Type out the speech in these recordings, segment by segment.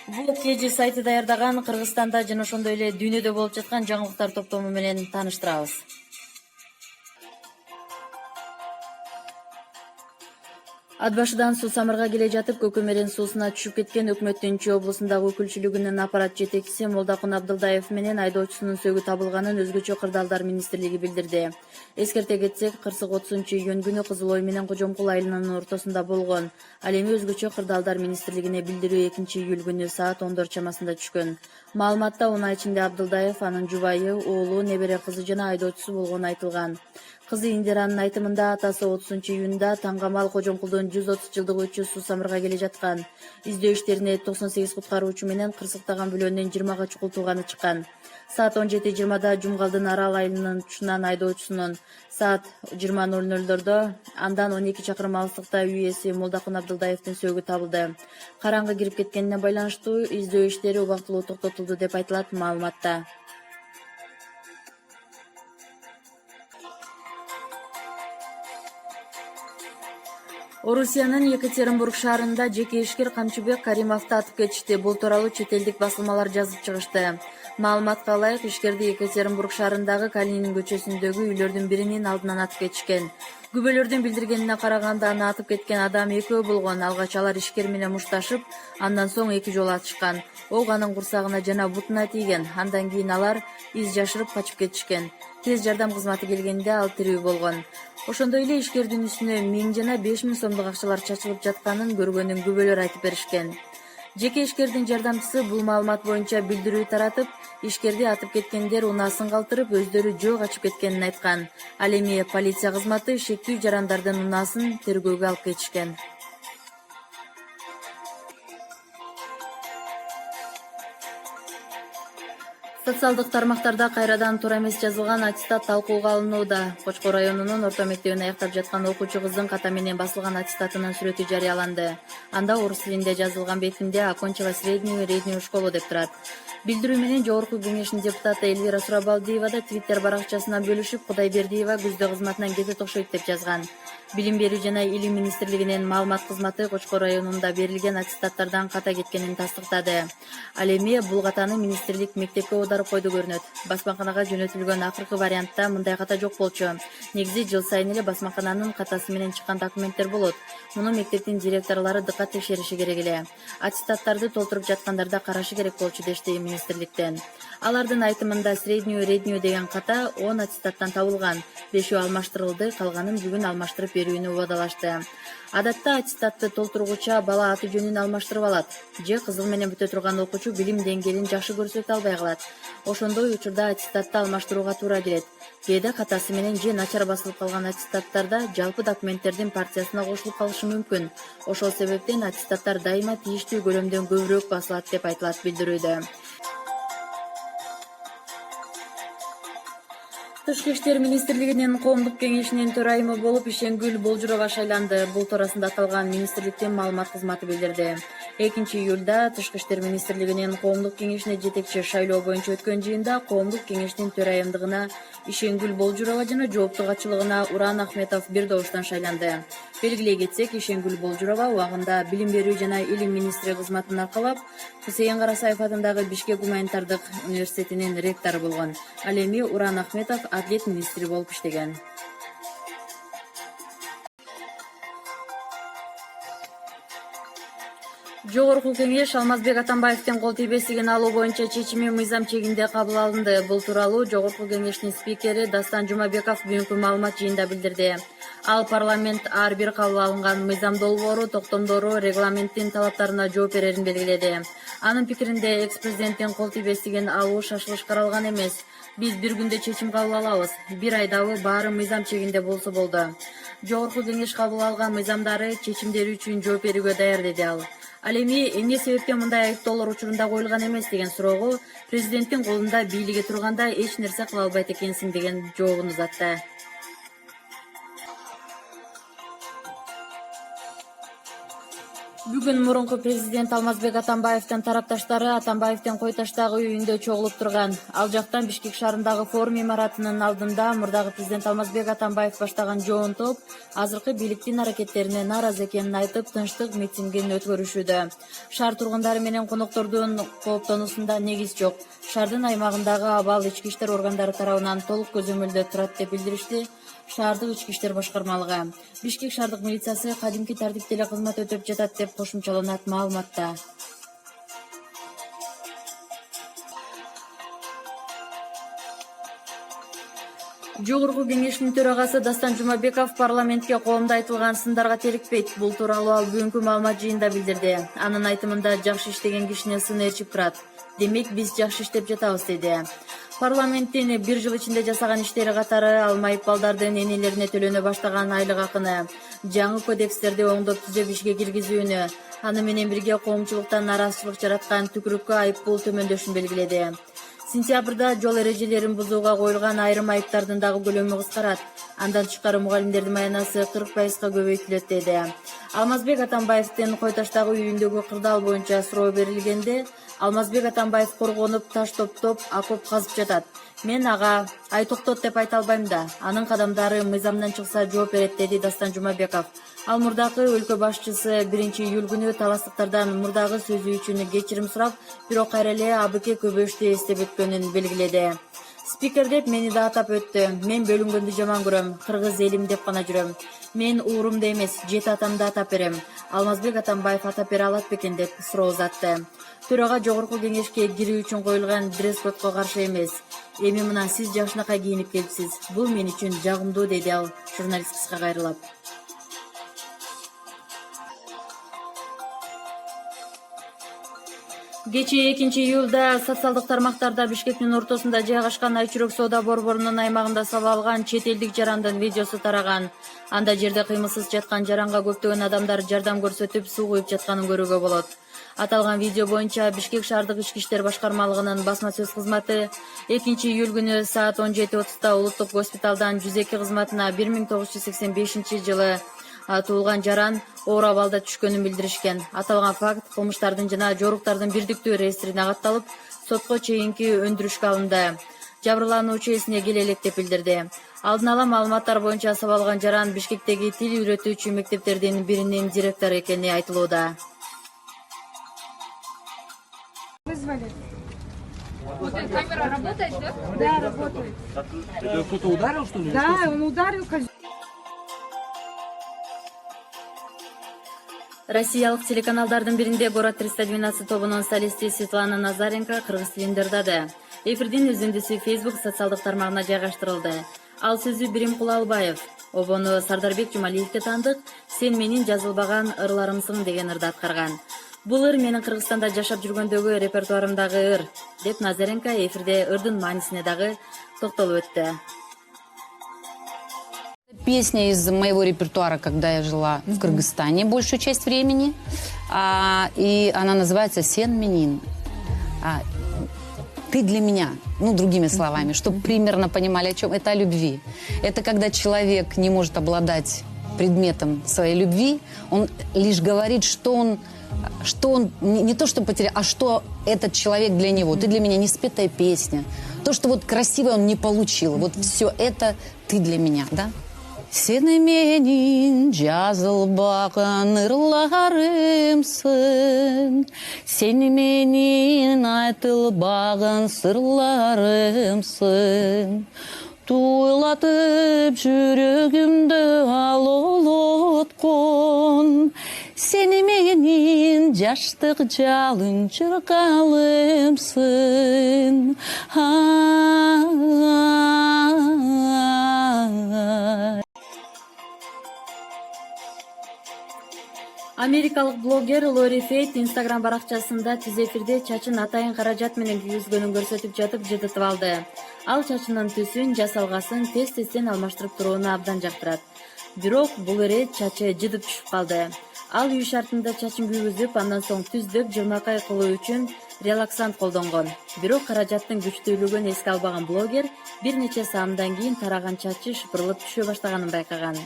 Бул KG сайты даярдаган Кыргызстанда жана ошондой эле дүйнөдө болуп жаткан жаңылыктар топтому менен тааныштырабыз. Ат башыдан суу самырга келе жатып, Көкөмөрен суусуна түшүп кеткен өкмөттүн Чүй облусундагы өкүлчүлүгүнүн аппарат жетекчиси Молдокун Абдылдаев менен айдоочусунун сөөгү табылганын Өзгөчө кырдаалдар министрлиги билдирди. Эскерте кетсек, кырсык 30-июнь күнү Кызыл Ой менен Кожомкул айылынын ортосунда болгон. Ал эми Өзгөчө кырдаалдар министрлигине билдирүү 2-июль күнү саат 10 чамасында түшкөн. Маалыматта унаа ичинде Абдылдаев, анын жубайы, уулу, небере кызы жана айдоочусу болгону айтылган. Кызы Индиранын айтымында атасы 30-июнда Таңгамал Кожомкулдун 130 жылдыгы үчүн суу самырга келе жаткан. Издөө иштерине 98 куткаруучу менен кырсыктаган бөлөнүнөн 20 чукултууганы чыккан. Саат 17:20 Жумгалдын Арал айылынын тушунан айдоочусунун, саат 20:00 андан 12 чакырым алыстыкта үй ээси Молдокун Абдылдаевдин сөөгү табылды. Караңгы кирип кеткенине байланыштуу издөө иштери убактылуу токтотулду деп айтылат маалыматта. Орусиянын Екатеринбург шаарында жеке ишкер Камчыбек Каримовду атып кетишти. Бул тууралуу чет элдик басылмалар жазып чыгышты. Маалыматка ылайык, ишкерди Екатеринбург шаарындагы Калинин көчөсүндөгү үйлөрдүн биринин алдынан атып кетишкен. Күбөлөрдүн билдиргенине караганда, аны атып кеткен адам экөө болгон. Алгач алар ишкер менен мушташып, андан соң 2 жолу атышкан. Ок анын курсагына жана бутуна тийген. Андан кийин алар из жашырып качып кетишкен. Тез жардам кызматы келгенде ал тирүү болгон. Ошондой эле ишкердин үстүнө 1000 жана 5000 сомдук акчалар чачылып жатканын көргөнүн күбөлөр айтып беришкен. Жеке ишкердин жардамчысы бул маалымат боюнча билдирүү таратып, ишкерди атып кеткендер унаасын калтырып, өздөрү жөө качып кеткенин айткан. Ал эми полиция кызматы шектүү жарандардын унаасын тергөөгө алып кетишкен. Социалдык тармактарда кайрадан туура эмес жазылган аттестат талкууга алынууда. Кочкор районунун орто мектебин аяктап жаткан окуучу кыздын ката менен басылган аттестатынын сүрөтү жарыяланды. Анда орус тилинде жазылган бетинде «Окончила среднюю школу» деп турат. Билдирүү менен Жогорку Кеңештин депутаты Эльвира Сурабалдиева да Твиттер баракчасынан бөлүшүп, Кудайбердиева күздө кызматынан кетет окшойт деп жазган. Билим берүү жана илим министрлигинин маалымат кызматы Кочкор районунда берилген аттестаттардан ката кеткенин тастыктады. Ал эми бул катаны министрлик мектепке оодарып койду көрүнөт. Басмаканага жөнөтүлгөн акыркы вариантта мындай ката жок болчу. Негизи жыл сайын эле басмакананын катасы менен чыккан документтер болот. Муну мектептин директорлору дыкат текшериши керек эле. Аттестаттарды толтуруп жаткандарда карашы керек болчу дешти министрликтен. Алардын айтымында среднюю деген ката 10 аттестаттан табылган. 5-өө алмаштырылды, калганын бүгүн алмаштырып берүүнү убадалашты. Адатта аттестатты толтургуча бала аты жөнүн алмаштырып алат. Же кызыл менен бүтө турган окуучу билим деңгээлин жакшы көрсөтө албай калат. Ошондой учурда аттестатты алмаштырууга туура келет. Кээде катасы менен же начар басылып калган аттестаттарда жалпы документтердин партиясына кошулуп калышы мүмкүн. Ошол себептен аттестаттар дайыма тийиштүү көлөмдөн көбүрөөк басылат деп айтылат билдирүүдө. Тышкы иштер министрлигинин коомдук кеңешинин төрайымы болуп Ишенгүл Болжурова шайланды. Бул туурасында аталган министрликтин маалымат кызматы билдирди. 2-июлда Тышкы иштер министрлигинин коомдук кеңешине жетекчи шайлоо боюнча өткөн жыйында коомдук кеңештин төрайымдыгына Ишенгүл Болжурова жана жоопту катчылыгына Уран Ахметов бир добуштан шайланды. Белгилей кетсек, Ишенгүл Болжурова убагында билим берүү жана илим министри кызматын аркалап, Хусейин Карасаев атындагы Бишкек гуманитардык университетинин ректору болгон. Ал эми Уран Ахметов Адлет министри болуп иштеген. Жогорку кеңеш Алмазбек Атамбаевдин кол тийбестигин алуу боюнча чечими мыйзам чегинде кабыл алынды. Бул тууралуу Жогорку кеңештин спикери Дастан Жумабеков бүгүнкү маалымат жыйынында билдирди. Ал парламент ар бир кабыл алынган мыйзам долбоору, токтомдору, регламенттин талаптарына жооп берерин белгиледи. Анын пикиринде экс-президенттин кол тийбестигин алуу шашылыш каралган эмес. Биз бир күндө чечим кабыл алабыз. Бир айдабы баары мыйзам чегинде болсо болду. Жогорку кеңеш кабыл алган мыйзамдары чечимдери үчүн жооп берүүгө даяр, деди ал. Ал эми эмне себептен мындай айыптоолор учурунда коюлган эмес деген суроого президенттин колунда бийлиги турганда эч нерсе кыла албайт экенсиң деген жообун узатты. Бүгүн мурунку президент Алмазбек Атамбаевдин тарапташтары Атамбаевдин Кой таштагы үйүндө чогулуп турган. Ал жактан Бишкек шаарындагы форум имаратынын алдында мурдагы президент Алмазбек Атамбаев баштаган жоон топ азыркы бийликтин аракеттерине нааразы экенин айтып, тынчтык митингин өткөрүшүүдө. Шаар тургундары менен коноктордун кооптонуусунда негиз жок. Шаардын аймагындагы абал ички иштер органдары тарабынан толук көзөмөлдө турат деп билдиришти шаардык ички иштер башкармалыгы. Бишкек шаардык милициясы кадимки тартипте эле кызмат өтөп жатат деп кошумчаланат маалыматта. Жогорку кеңештин төрагасы Дастан Жумабеков парламентке коомдо айтылган сындарга терикпейт. Бул тууралуу ал бүгүнкү маалымат жыйында билдирди. Анын айтымында жакшы иштеген кишине сын ээрчип турат. Демек биз жакшы иштеп жатабыз деди. Парламенттин бир жыл ичинде жасаган иштери катары ал майыппалдардын энелерине төлөнө баштаган айлык акыны, жаңы кодекстерди оңдоп түзөбүшкө киргизүүнү, аны менен бирге коомчулуктан нааразычылык жараткан түкүрүккө айыппул төмөндөшүн белгиледи. Сентябрда жол эрежелерин бузууга коюлган айрым айыптардын дагы көлөмү кыскарат. Андан тышкары мугалимдердин маянасы 40%га көбөйтүлөт деди. Алмазбек Атамбаевдин Кой таштагы үйүндөгү кырдаал боюнча суроо берилгенде Алмазбек Атамбаев коргонуп, таш топтоп, окоп казып жатат. Мен ага ай токтот деп айта албайм да. Анын кадамдары мыйзамдан чыкса жооп берет, деди Дастан Жумабеков. Ал мурдакы өлкө башчысы 1-июль күнү таластыктардан мурдагы сөзү үчүн кечирим сурап, бирок кайра эле АБК көбөштү эстеп өткөнүн белгиледи. Спикер деп мени да атап өттү. Мен бөлүнгөндү жаман көрөм, кыргыз элим деп гана жүрөм. Мен уурумду эмес, жети атамды атап берем. Алмазбек Атамбаев атап бере алат бекен деп суроо узатты. Төрага жогорку кеңешке кирүү үчүн коюлган дресс-кодго каршы эмес. Эми мына сиз жакшынакай кийинип келипсиз. Бул мен үчүн жагымдуу, деди ал журналист кызга кайрылып. Кечээ 2-июлда социалдык тармактарда Бишкектин ортосунда жайгашкан Айчүрөк соода борборунун аймагында сабалган чет элдик жарандын видеосу тараган. Анда жерде кыймылсыз жаткан жаранга көптөгөн адамдар жардам көрсөтүп, суу куюп жатканын көрүүгө болот. Аталган видео боюнча Бишкек шаардык ички иштер башкармалыгынын басма сөз кызматы 2-июль күнү саат 17:30 улуттук госпиталдан 102 кызматына 1985 жылы туулган жаран оор абалда түшкөнүн билдиришкен. Аталган факт кылмыштардын жана жоруктардын бирдиктүү реестрине катталып, сотко чейинки өндүрүшкө алынды. Жабырлануучу эсине келе элек деп билдирди. Алдын ала маалыматтар боюнча сабалган жаран Бишкектеги тил үйрөтүүчү мектептердин биринин директору экени айтылууда. Вызвали. Вот камера работает, да? Да, работает. Это кто-то ударил, что ли? Да, он ударил козел. Россиялык телеканалдардын биринде Город 312 тобунун солисти Светлана Назаренко кыргыз тилинде ырдады. Эфирдин үзүндүсү Facebook социалдык тармагына жайгаштырылды. Ал сөзү Бирим Кулалбаев, обону Сардарбек Жумалиевке таандык, сен менин жазылбаган ырларымсың деген ырды аткарган. Бул ыр менин Кыргызстанда жашап жүргөндөгү репертуарымдагы ыр, деп Назаренко эфирде ырдын маанисине дагы токтолуп өттү. Песня из моего репертуара, когда я жила в Кыргызстане большую часть времени. И она называется «Сен менин». Ты для меня, ну, другими словами, чтобы примерно понимали, о чем это, о любви. Это когда человек не может обладать предметом своей любви, он лишь говорит, что он не то, что потерял, а что этот человек для него. Ты для меня не спетая песня. То, что вот красивое он не получил. Вот все это ты для меня, да? Сени менин жазылбаган ырларымсың, сени менин айтылбаган сырларымсың. Туйлатып жүрөгүмдү алооткон, сени менин жаштык жалын жыргалымсың. Америкалык блогер Лори Фейт Instagram баракчасында түз эфирде чачын атайын каражат менен күйгүзгөнүн көрсөтүп жатып жыдытып алды. Ал чачынын түсүн, жасалгасын тез-тезден алмаштырып турууну абдан жактырат. Бирок бул ирет чачы жыдып түшүп калды. Ал үй шартында чачын күйгүзүп, андан соң түздүк жылмакай кылуу үчүн релаксант колдонгон. Бирок каражаттын күчтүүлүгүн эске албаган блогер бир нече саамдан кийин тараган чачы шыпырылып түшө баштаганын байкаган.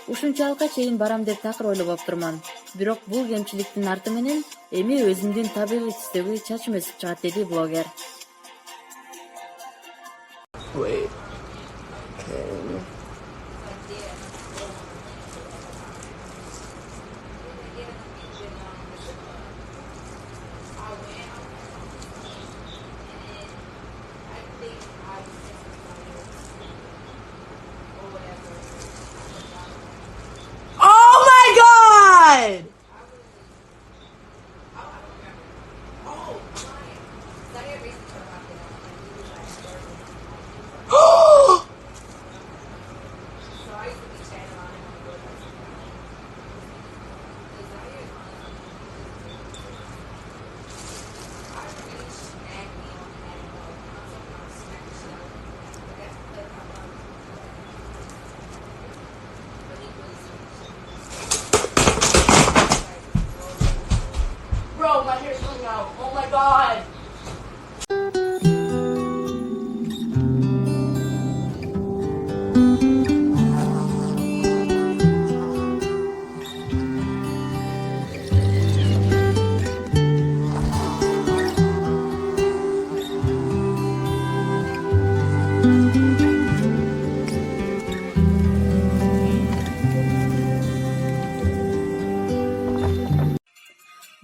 Ушунчалыкка чейин барам деп такыр ойлоп оптурмун. Бирок бул кемчиликтин арты менен эми өзүмдүн табигый түстөгү чачым өсүп чыгат, деди блогер. Oh my god! Bro, my hair's coming out. Oh my god!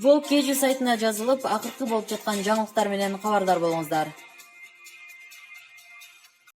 Волк KG сайтына жазылып, акыркы болуп жаткан жаңылыктар менен кабардар болуңуздар.